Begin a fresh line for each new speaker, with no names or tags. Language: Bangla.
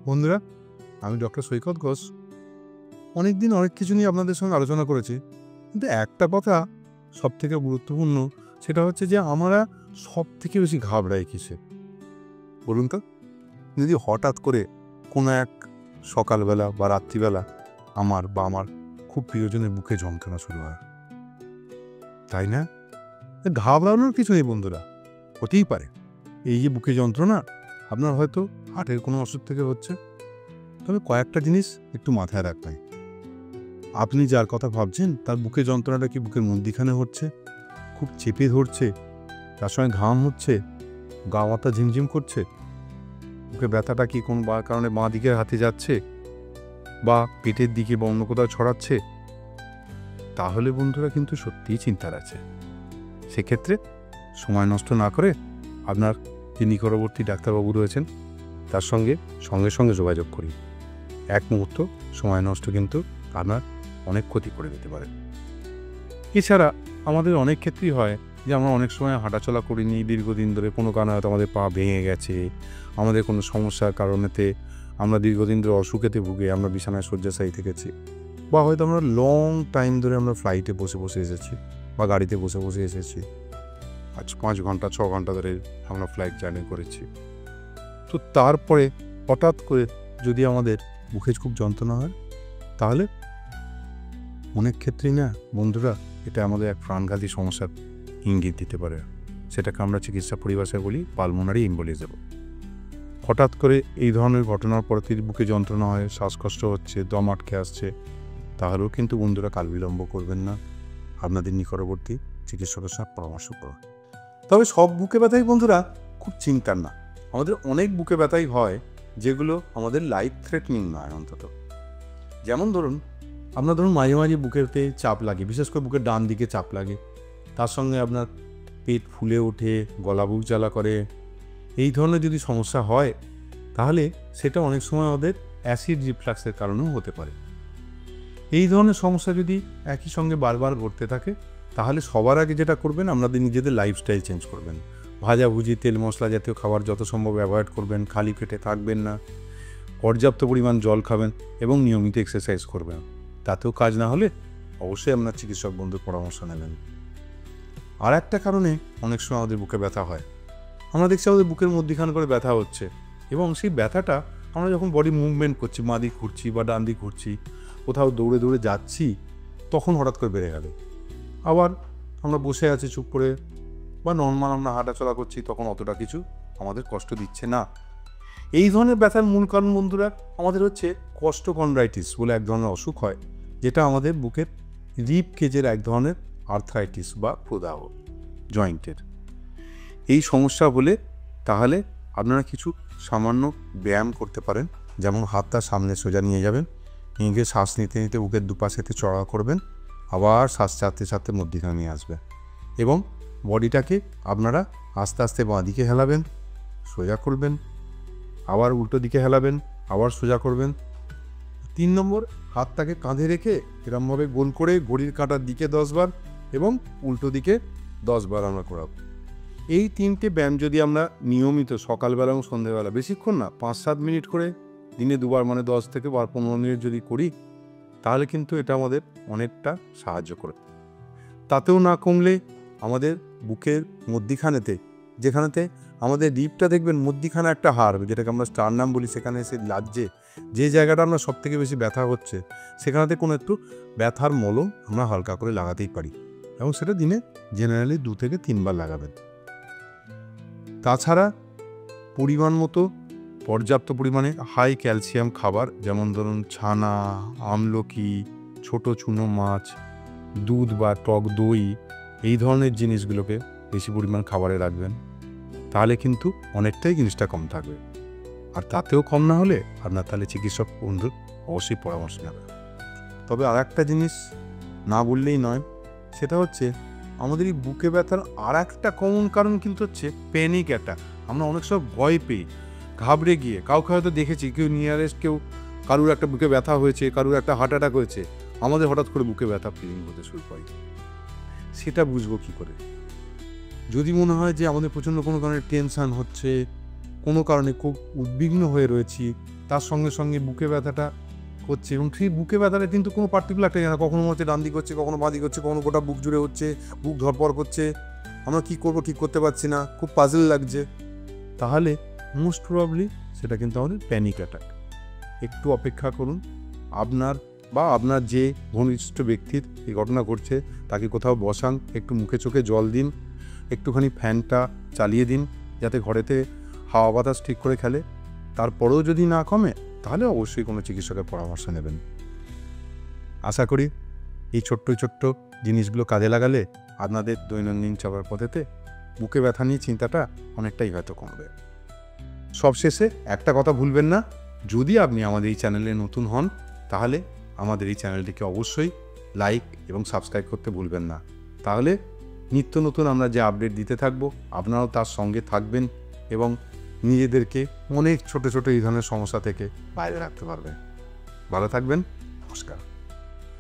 বন্ধুরা, আমি ডক্টর সৈকত ঘোষ। অনেকদিন অনেক কিছু নিয়ে আপনাদের সঙ্গে আলোচনা করেছি, কিন্তু একটা কথা সব থেকে গুরুত্বপূর্ণ, সেটা হচ্ছে যে আমরা সব থেকে বেশি ঘাবড়াই কিসে বলুন তো? যদি হঠাৎ করে কোনো এক সকালবেলা বা রাত্রিবেলা আমার খুব প্রিয়জনের বুকে যন্ত্রণা শুরু হয়, তাই না? ঘাবড়ানোর কিছু নেই বন্ধুরা, হতেই পারে এই যে বুকে যন্ত্রণা আপনার হয়তো হার্টের কোনো অসুখ থেকে হচ্ছে। তবে কয়েকটা জিনিস একটু মাথায় রাখবেন। আপনি যার কথা ভাবছেন তার বুকে যন্ত্রণাটা কি বুকের মধ্যিখানে হচ্ছে, খুব চেপে ধরছে, তার সঙ্গে ঘাম হচ্ছে, গা মাথা ঝিমঝিম করছে, বুকে ব্যথাটা কি কোন কারণে বাঁ দিকের হাতে যাচ্ছে বা পেটের দিকে বা অন্য কোথাও ছড়াচ্ছে, তাহলে বন্ধুরা কিন্তু সত্যিই চিন্তার আছে। সেক্ষেত্রে সময় নষ্ট না করে আপনার যে নিকটবর্তী ডাক্তারবাবু রয়েছেন তার সঙ্গে সঙ্গে সঙ্গে যোগাযোগ করি। এক মুহূর্ত সময় নষ্ট কিন্তু আপনার অনেক ক্ষতি করে দিতে পারে। এছাড়া আমাদের অনেক ক্ষেত্রেই হয় যে আমরা অনেক সময় হাঁটাচলা করিনি দীর্ঘদিন ধরে, কোনো কারণে হয়তো আমাদের পা ভেঙে গেছে, আমাদের কোনো সমস্যার কারণেতে আমরা দীর্ঘদিন ধরে অসুখেতে ভুগে আমরা বিছানায় শয্যাশায়ী থেকেছি, বা হয়তো আমরা লং টাইম ধরে আমরা ফ্লাইটে বসে বসে এসেছি বা গাড়িতে বসে বসে এসেছি, আজ 5 ঘন্টা 6 ঘন্টা ধরে আমরা ফ্লাইট জার্নি করেছি। তো তারপরে হঠাৎ করে যদি আমাদের বুকে খুব যন্ত্রণা হয়, তাহলে অনেক ক্ষেত্রেই না বন্ধুরা এটা আমাদের এক প্রাণঘাতী সমস্যার ইঙ্গিত দিতে পারে। সেটাকে আমরা চিকিৎসা পরিভাষায় বলি পালমোনারি এম্বোলিজম। হঠাৎ করে এই ধরনের ঘটনার পরে বুকে যন্ত্রণা হয়, শ্বাসকষ্ট হচ্ছে, দম আটকে আসছে, তাহলেও কিন্তু বন্ধুরা কাল বিলম্ব করবেন না, আপনাদের নিকটবর্তী চিকিৎসকের সাথে পরামর্শ করুন। তবে সব বুকে ব্যথাই বন্ধুরা খুব চিন্তার না। আমাদের অনেক বুকে ব্যথাই হয় যেগুলো আমাদের লাইফ থ্রেটনিং নয় অন্তত। যেমন ধরুন মাঝে মাঝে বুকেতে চাপ লাগে, বিশেষ করে বুকের ডান দিকে চাপ লাগে, তার সঙ্গে আপনার পেট ফুলে ওঠে, গলা বুক জ্বালা করে, এই ধরনের যদি সমস্যা হয় তাহলে সেটা অনেক সময় আমাদের অ্যাসিড রিফ্লাক্সের কারণেও হতে পারে। এই ধরনের সমস্যা যদি একই সঙ্গে বারবার ঘটতে থাকে তাহলে সবার আগে যেটা করবেন, আপনাদের নিজেদের লাইফস্টাইল চেঞ্জ করবেন। ভাজাভুজি তেল মশলা জাতীয় খাবার যত সম্ভব অ্যাভয়েড করবেন, খালি পেটে থাকবেন না, পর্যাপ্ত পরিমাণ জল খাবেন এবং নিয়মিত এক্সারসাইজ করবেন। তাতেও কাজ না হলে অবশ্যই আপনার চিকিৎসক বন্ধুর পরামর্শ নেবেন। আর একটা কারণে অনেক সময় আমাদের বুকে ব্যথা হয়, আমরা দেখছি আমাদের বুকের মধ্যিখানে করে ব্যথা হচ্ছে, এবং সেই ব্যথাটা আমরা যখন বডি মুভমেন্ট করছি, বাঁ দিক ঘুরছি বা ডান দিক ঘুরছি, কোথাও দৌড়ে দৌড়ে যাচ্ছি, তখন হঠাৎ করে বেড়ে গেল। আবার আমরা বসে আছি চুপ করে বা নর্মাল আমরা হাঁটাচলা করছি, তখন অতটা কিছু আমাদের কষ্ট দিচ্ছে না। এই ধরনের ব্যথার মূল কারণ বন্ধুরা আমাদের হচ্ছে কস্টোকন্ড্রাইটিস বলে এক ধরনের অসুখ হয়, যেটা আমাদের বুকের রিব কেজের এক ধরনের আর্থ্রাইটিস বা প্রদাহ জয়েন্টের। এই সমস্যা হলে তাহলে আপনারা কিছু সামান্য ব্যায়াম করতে পারেন। যেমন হাতটা সামনে সোজা নিয়ে যাবেন, নিয়ে শ্বাস নিতে নিতে বুকের দুপাশেতে চড়া করবেন, আবার শ্বাস ছাড়তে ছাড়তে মধ্যিখানে নিয়ে আসবেন এবং বডিটাকে আপনারা আস্তে আস্তে বাঁ দিকে হেলাবেন, সোজা করবেন, আবার উল্টো দিকে হেলাবেন, আবার সোজা করবেন। 3 নম্বর, হাতটাকে কাঁধে রেখে এরমভাবে গোল করে ঘড়ির কাঁটার দিকে 10 বার এবং উল্টো দিকে 10 বার আমরা করাবো। এই 3টে ব্যায়াম যদি আমরা নিয়মিত সকালবেলা এবং সন্ধ্যেবেলা, বেশিক্ষণ না, 5-7 মিনিট করে দিনে 2 বার, মানে 10 থেকে 15 মিনিট যদি করি, তাহলে কিন্তু এটা আমাদের অনেকটা সাহায্য করে। তাতেও না কমলে আমাদের বুকের মধ্যিখানেতে, যেখানেতে আমাদের রিবটা দেখবেন মধ্যিখানে একটা হাড়, যেটাকে আমরা স্টারনাম বলি, সেখানে এসে লাগছে, যে জায়গাটা আমরা সব থেকে বেশি ব্যথা হচ্ছে, সেখানেতে কোনো একটু ব্যথার মলম আমরা হালকা করে লাগাতেই পারি, এবং সেটা দিনে জেনারেলি 2 থেকে 3 বার লাগাবেন। তাছাড়া পরিমাণ মতো পর্যাপ্ত পরিমাণে হাই ক্যালসিয়াম খাবার, যেমন ধরুন ছানা, আমলকি, ছোট চুনো মাছ, দুধ বা টক দই, এই ধরনের জিনিসগুলোকে বেশি পরিমাণ খাবারে রাখবেন, তাহলে কিন্তু অনেকটাই জিনিসটা কম থাকবে। আর তাতেও কম না হলে আপনার তাহলে চিকিৎসক বন্ধুর অবশ্যই পরামর্শ নেবেন। তবে আর একটা জিনিস না বললেই নয়, সেটা হচ্ছে আমাদের এই বুকে ব্যথার আর একটা কমন কারণ কিন্তু হচ্ছে প্যানিক অ্যাটাক। আমরা অনেক সময় ভয় পেয়ে ঘাবড়ে গিয়ে, কাউকে হয়তো দেখেছি কেউ নিয়ারেস্ট কেউ, কারুর একটা বুকে ব্যথা হয়েছে, কারুর একটা হার্ট অ্যাটাক হয়েছে, আমাদের হঠাৎ করে বুকে ব্যথা ফিলিং হতে শুরু করে। সেটা বুঝবো কী করে? যদি মনে হয় যে আমাদের প্রচণ্ড কোনো ধরনের টেনশান হচ্ছে কোনো কারণে খুব উদ্বিগ্ন হয়ে রয়েছি, তার সঙ্গে সঙ্গে বুকে ব্যথাটা হচ্ছে, এবং সেই বুকে ব্যথাটা কিন্তু কোনো পার্টিকুলার একটা জায়গা, কখনো মনে হচ্ছে ডান দিক হচ্ছে, কখনো বাঁ দিক হচ্ছে, কখনো গোটা বুক জুড়ে হচ্ছে, বুক ধরপড় করছে, আমরা কী করবো ঠিক করতে পারছি না, খুব পাজল লাগছে, তাহলে মোস্ট প্রবাবলি সেটা কিন্তু আমাদের প্যানিক অ্যাটাক। একটু অপেক্ষা করুন, আপনার যে ঘনিষ্ঠ ব্যক্তির এই ঘটনা ঘটছে তাকে কোথাও বসান, একটু মুখে চোখে জল দিন, একটুখানি ফ্যানটা চালিয়ে দিন যাতে ঘরেতে হাওয়া বাতাস ঠিক করে খেলে। তারপরেও যদি না কমে তাহলে অবশ্যই কোনো চিকিৎসকের পরামর্শ নেবেন। আশা করি এই ছোট্ট ছোট্ট জিনিসগুলো কাজে লাগালে আপনাদের দৈনন্দিন চলার পথেতে বুকে ব্যথা নিয়ে চিন্তাটা অনেকটাই হয়তো কমবে। সবশেষে একটা কথা ভুলবেন না, যদি আপনি আমাদের এই চ্যানেলে নতুন হন তাহলে আমাদের এই চ্যানেলটিকে অবশ্যই লাইক এবং সাবস্ক্রাইব করতে ভুলবেন না। তাহলে নিত্য নতুন আমরা যে আপডেট দিতে থাকবো আপনারাও তার সঙ্গে থাকবেন এবং নিজেদেরকে অনেক ছোট ছোট এই ধরনের সমস্যা থেকে বাইরে রাখতে পারবেন। ভালো থাকবেন, নমস্কার।